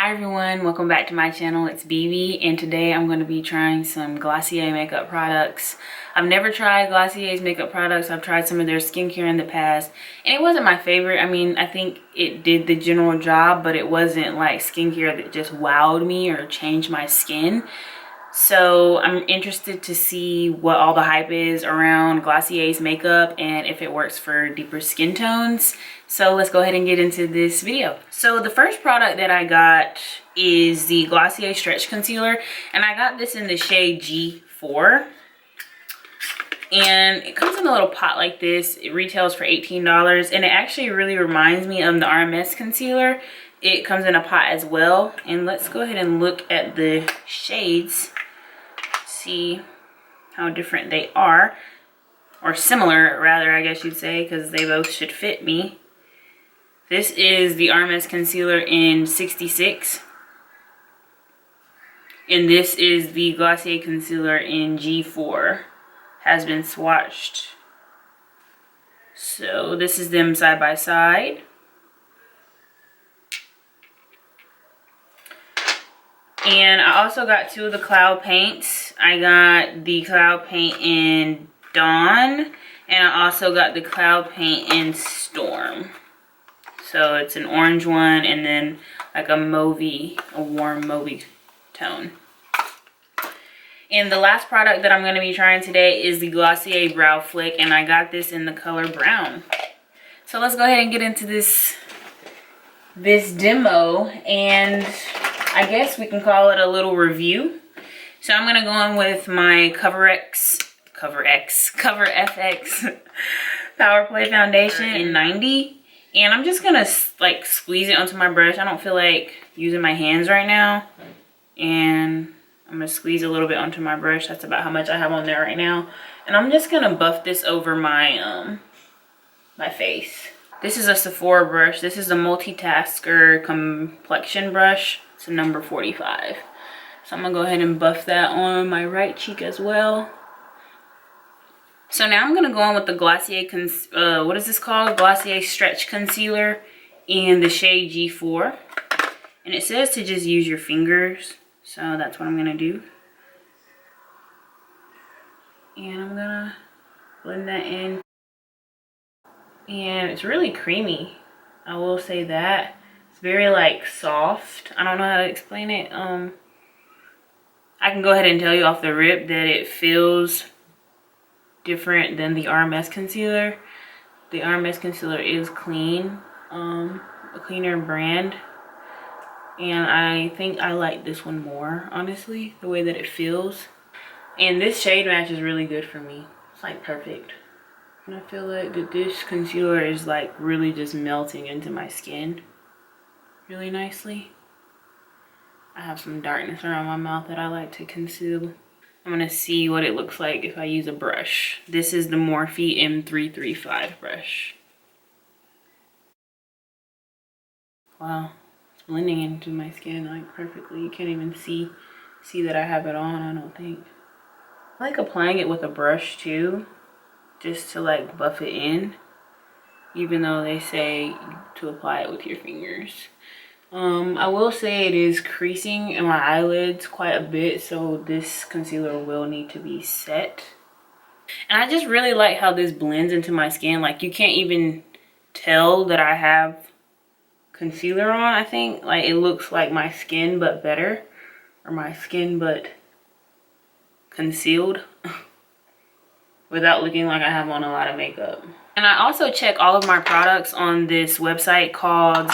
Hi everyone, welcome back to my channel. It's Bobbi, and today I'm going to be trying some Glossier makeup products. I've never tried Glossier's makeup products. I've tried some of their skincare in the past, and it wasn't my favorite. I mean, I think it did the general job, but it wasn't like skincare that just wowed me or changed my skin. So I'm interested to see what all the hype is around Glossier's makeup and if it works for deeper skin tones. So let's go ahead and get into this video. So the first product that I got is the Glossier Stretch Concealer, and I got this in the shade G4. And it comes in a little pot like this. It retails for $18, and it actually really reminds me of the RMS concealer. It comes in a pot as well. And let's go ahead and look at the shades, see how different they are, or similar rather, I guess you'd say, because they both should fit me. This is the RMS concealer in 66, and this is the Glossier concealer in G4. Has been swatched. So this is them side by side. And I also got two of the cloud paints. I got the cloud paint in Dawn, and I also got the cloud paint in Storm. So it's an orange one and then like a mauvey, a warm mauvey tone. And the last product that I'm going to be trying today is the Glossier Brow Flick, and I got this in the color brown. So let's go ahead and get into this demo, and I guess we can call it a little review. So I'm going to go in with my Cover FX Power Play Foundation in 90. And I'm just going to like squeeze it onto my brush. I don't feel like using my hands right now. And I'm going to squeeze a little bit onto my brush. That's about how much I have on there right now. And I'm just going to buff this over my my face. This is a Sephora brush. This is a multitasker complexion brush. It's a number 45. So I'm going to go ahead and buff that on my right cheek as well. So now I'm going to go on with the Glossier, what is this called? Glossier Stretch Concealer in the shade G4. And it says to just use your fingers. So that's what I'm going to do. And I'm going to blend that in. And it's really creamy. I will say that. It's very like soft. I don't know how to explain it. I can go ahead and tell you off the rip that it feels different than the RMS concealer. The RMS concealer is clean, a cleaner brand. And I think I like this one more, honestly, the way that it feels. And this shade match is really good for me. It's like perfect. And I feel like that this concealer is like really just melting into my skin really nicely. I have some darkness around my mouth that I like to conceal. I'm going to see what it looks like if I use a brush. This is the Morphe M335 brush. Wow. Blending into my skin like perfectly. You can't even see that I have it on, I don't think. I like applying it with a brush too, just to like buff it in, even though they say to apply it with your fingers. I will say it is creasing in my eyelids quite a bit, so this concealer will need to be set. And I just really like how this blends into my skin. Like you can't even tell that I have concealer on. I think like it looks like my skin but better, or my skin but concealed without looking like I have on a lot of makeup. And I also check all of my products on this website called,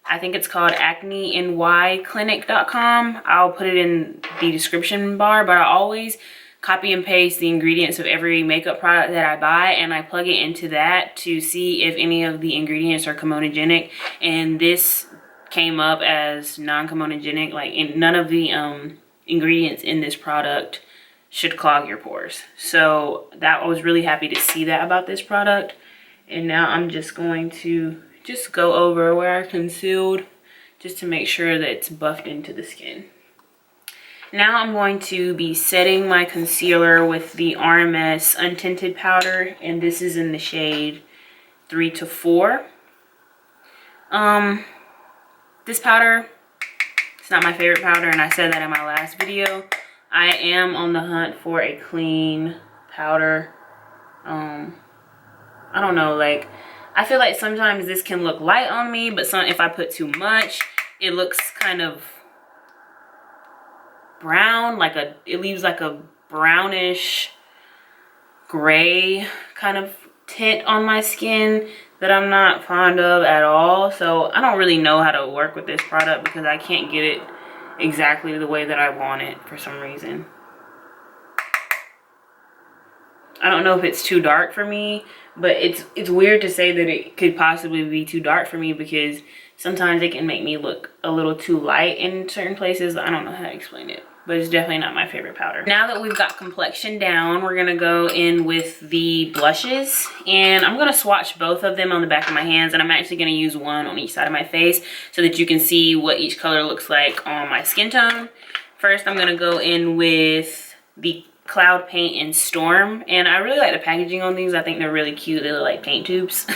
I think it's called acnenyclinic.com. I'll put it in the description bar, but I always copy and paste the ingredients of every makeup product that I buy, and I plug it into that to see if any of the ingredients are comedogenic. And this came up as non-comedogenic. Like none of the ingredients in this product should clog your pores. So that, I was really happy to see that about this product. And now I'm just going to just go over where I concealed, just to make sure that it's buffed into the skin. Now I'm going to be setting my concealer with the RMS Untinted Powder, and this is in the shade 3 to 4. This powder It's not my favorite powder, and I said that in my last video. I am on the hunt for a clean powder. I don't know, like, I feel like sometimes this can look light on me, but if I put too much, it looks kind of brown, it leaves like a brownish gray kind of tint on my skin that I'm not fond of at all. So I don't really know how to work with this product because I can't get it exactly the way that I want it for some reason. I don't know if it's too dark for me, but it's weird to say that it could possibly be too dark for me because sometimes it can make me look a little too light in certain places. I don't know how to explain it, but it's definitely not my favorite powder. Now that we've got complexion down, we're gonna go in with the blushes, and I'm gonna swatch both of them on the back of my hands, and I'm actually gonna use one on each side of my face so that you can see what each color looks like on my skin tone. First, I'm gonna go in with the Cloud Paint in Storm, and I really like the packaging on these. I think they're really cute. They look like paint tubes.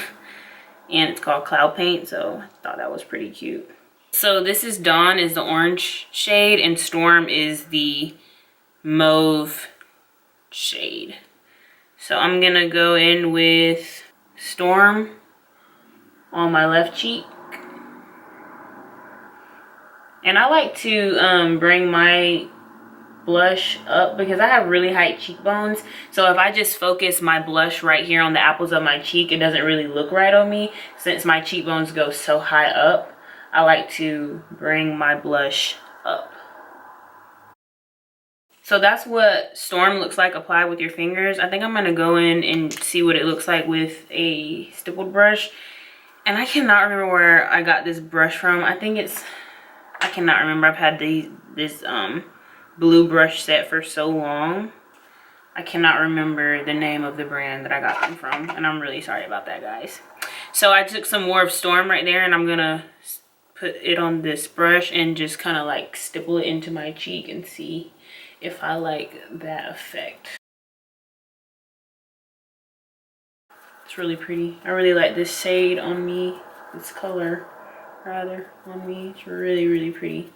And it's called Cloud Paint, so I thought that was pretty cute. So this is Dawn is the orange shade, and Storm is the mauve shade. So I'm gonna go in with Storm on my left cheek. And I like to bring my blush up because I have really high cheekbones, so if I just focus my blush right here on the apples of my cheek, it doesn't really look right on me. Since my cheekbones go so high up, I like to bring my blush up. So that's what Storm looks like applied with your fingers. I think I'm gonna go in and see what it looks like with a stippled brush, and I cannot remember where I got this brush from. I cannot remember. I've had this blue brush set for so long. I cannot remember the name of the brand that I got them from, and I'm really sorry about that, guys. So I took some more of Storm right there, and I'm gonna put it on this brush and just kind of like stipple it into my cheek and see if I like that effect. It's really pretty. I really like this shade on me, this color rather on me. It's really, really pretty.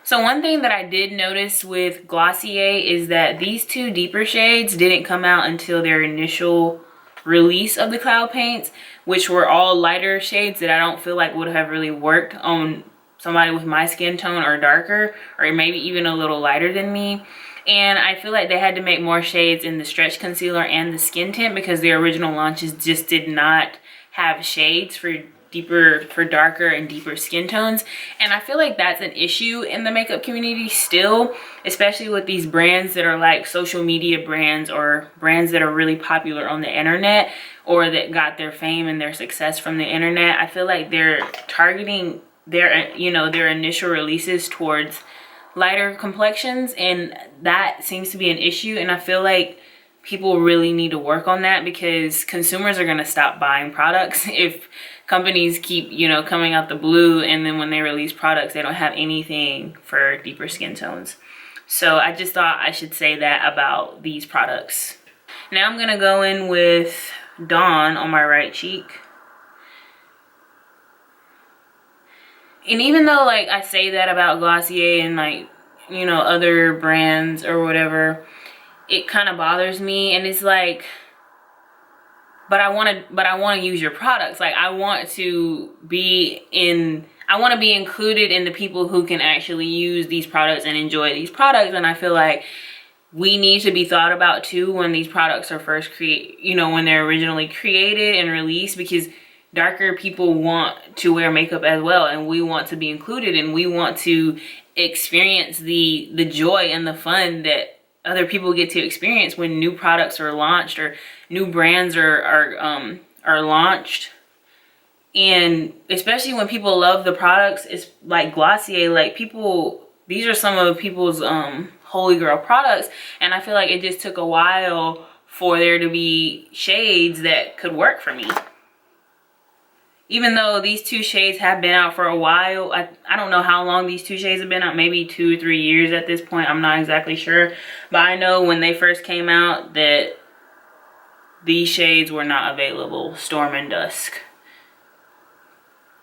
So one thing that I did notice with Glossier is that these two deeper shades didn't come out until their initial release of the Cloud Paints, which were all lighter shades that I don't feel like would have really worked on somebody with my skin tone or darker, or maybe even a little lighter than me. And I feel like they had to make more shades in the stretch concealer and the skin tint because the original launches just did not have shades for darker and deeper skin tones. And I feel like that's an issue in the makeup community still, especially with these brands that are like social media brands or brands that are really popular on the internet or that got their fame and their success from the internet. I feel like they're targeting their initial releases towards lighter complexions, and that seems to be an issue. And I feel like people really need to work on that because consumers are going to stop buying products if companies keep, coming out the blue, and then when they release products, they don't have anything for deeper skin tones. So I just thought I should say that about these products. Now I'm gonna go in with Dawn on my right cheek. And even though like I say that about Glossier and like, other brands or whatever, it kind of bothers me. And it's like, but I want to use your products. Like I want to be included in the people who can actually use these products and enjoy these products. And I feel like we need to be thought about too when these products are first when they're originally created and released, because darker people want to wear makeup as well, and we want to be included, and we want to experience the joy and the fun that other people get to experience when new products are launched or new brands are launched. And especially when people love the products, it's like Glossier, like these are some of people's holy grail products, and I feel like it just took a while for there to be shades that could work for me. Even though these two shades have been out for a while, I don't know how long these two shades have been out, maybe 2 or 3 years at this point, I'm not exactly sure. But I know when they first came out that these shades were not available, Storm and Dusk.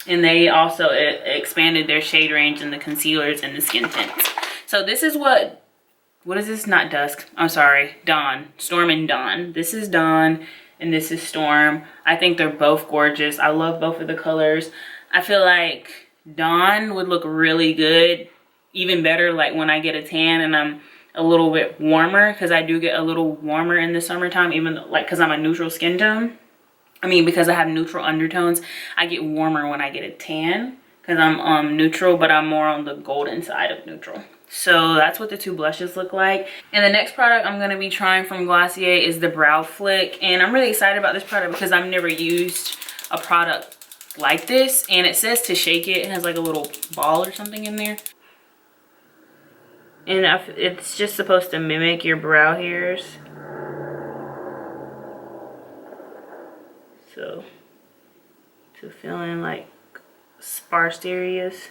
And they also expanded their shade range in the concealers and the skin tints. So this is what is this? Not Dusk. I'm sorry. Dawn. Storm and Dawn. This is Dawn and this is Storm. I think they're both gorgeous. I love both of the colors. I feel like Dawn would look really good, even better like when I get a tan and I'm a little bit warmer, because I do get a little warmer in the summertime, even though, like, because I'm a neutral skin tone. I mean, because I have neutral undertones, I get warmer when I get a tan because I'm neutral, but I'm more on the golden side of neutral. So that's what the two blushes look like. And the next product I'm going to be trying from Glossier is the Brow Flick. And I'm really excited about this product because I've never used a product like this. And it says to shake it. It has like a little ball or something in there. And it's just supposed to mimic your brow hairs. So, to feeling like sparse areas.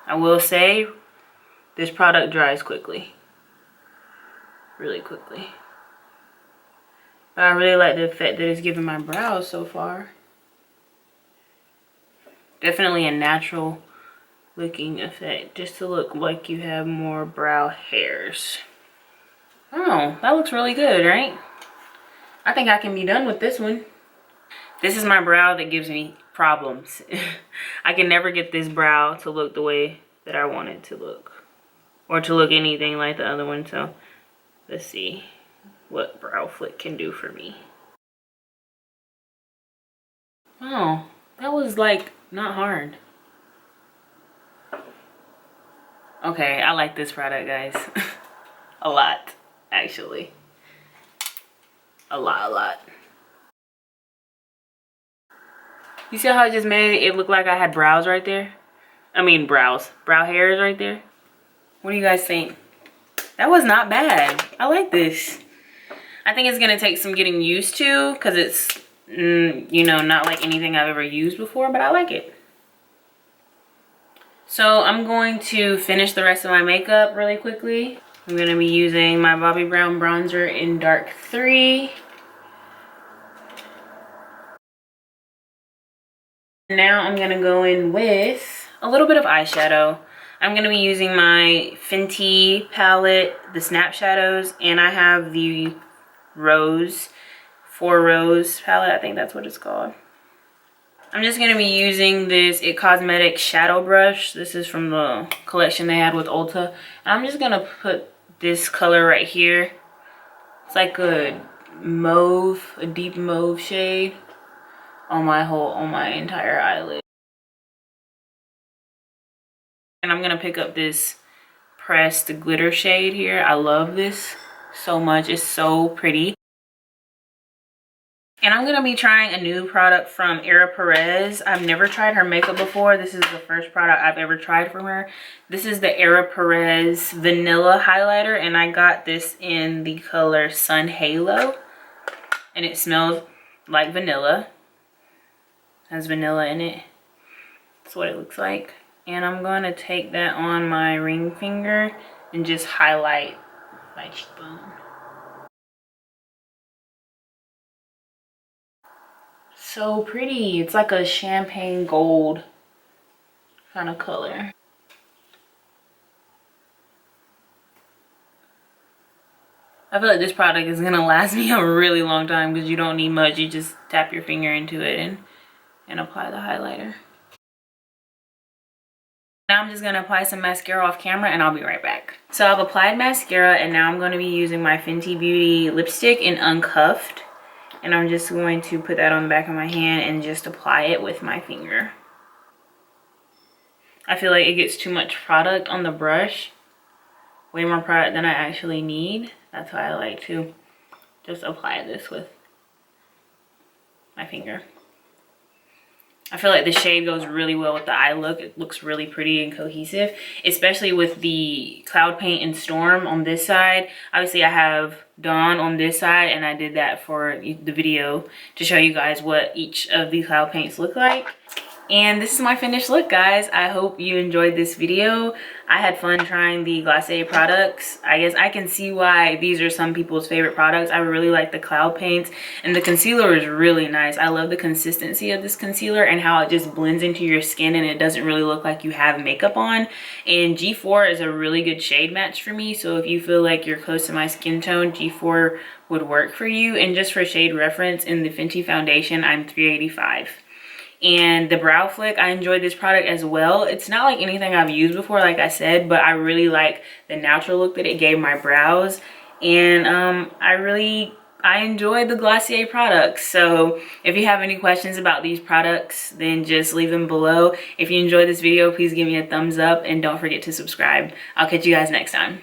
I will say, this product dries quickly. Really quickly. But I really like the effect that it's giving my brows so far. Definitely a natural looking effect. Just to look like you have more brow hairs. Oh, that looks really good, right? I think I can be done with this one. This is my brow that gives me problems. I can never get this brow to look the way that I want it to look. Or to look anything like the other one. So let's see what Brow Flick can do for me. Oh, that was like not hard. Okay, I like this product, guys. A lot, actually. A lot. You see how I just made it look like I had brows right there? I mean brow hairs right there. What do you guys think? That was not bad. I like this. I think it's gonna take some getting used to because it's, you know, not like anything I've ever used before, but I like it. So I'm going to finish the rest of my makeup really quickly. I'm gonna be using my Bobbi Brown bronzer in Dark 3. Now I'm gonna go in with a little bit of eyeshadow. I'm gonna be using my Fenty palette, the Snap Shadows, and I have the Rose, 4 Rose palette. I think that's what it's called. I'm just gonna be using this It Cosmetics shadow brush. This is from the collection they had with Ulta. And I'm just gonna put this color right here. It's like a mauve, a deep mauve shade on my entire eyelid. And I'm gonna pick up this pressed glitter shade here. I love this so much. It's so pretty. And I'm gonna be trying a new product from Era Perez. I've never tried her makeup before. This is the first product I've ever tried from her. This is the Era Perez Vanilla Highlighter, and I got this in the color Sun Halo. And it smells like vanilla. Has vanilla in it. That's what it looks like. And I'm gonna take that on my ring finger and just highlight my cheekbone. So pretty. It's like a champagne gold kind of color. I feel like this product is gonna last me a really long time because you don't need much. You just tap your finger into it and apply the highlighter. Now I'm just gonna apply some mascara off camera and I'll be right back. So I've applied mascara and now I'm gonna be using my Fenty Beauty lipstick in Uncuffed. And I'm just going to put that on the back of my hand and just apply it with my finger. I feel like it gets too much product on the brush. Way more product than I actually need. That's why I like to just apply this with my finger. I feel like the shade goes really well with the eye look. It looks really pretty and cohesive, especially with the Cloud Paint and Storm on this side. Obviously, I have Dawn on this side, and I did that for the video to show you guys what each of the Cloud Paints look like. And this is my finished look, guys. I hope you enjoyed this video. I had fun trying the Glossier products. I guess I can see why these are some people's favorite products. I really like the cloud paints, and the concealer is really nice. I love the consistency of this concealer and how it just blends into your skin and it doesn't really look like you have makeup on. And G4 is a really good shade match for me. So if you feel like you're close to my skin tone, G4 would work for you. And just for shade reference, in the Fenty foundation, I'm 385. And the brow flick, I enjoyed this product as well. It's not like anything I've used before, like I said, but I really like the natural look that it gave my brows. And I enjoyed the Glossier products. So if you have any questions about these products, then just leave them below. If you enjoyed this video, please give me a thumbs up and don't forget to subscribe. I'll catch you guys next time.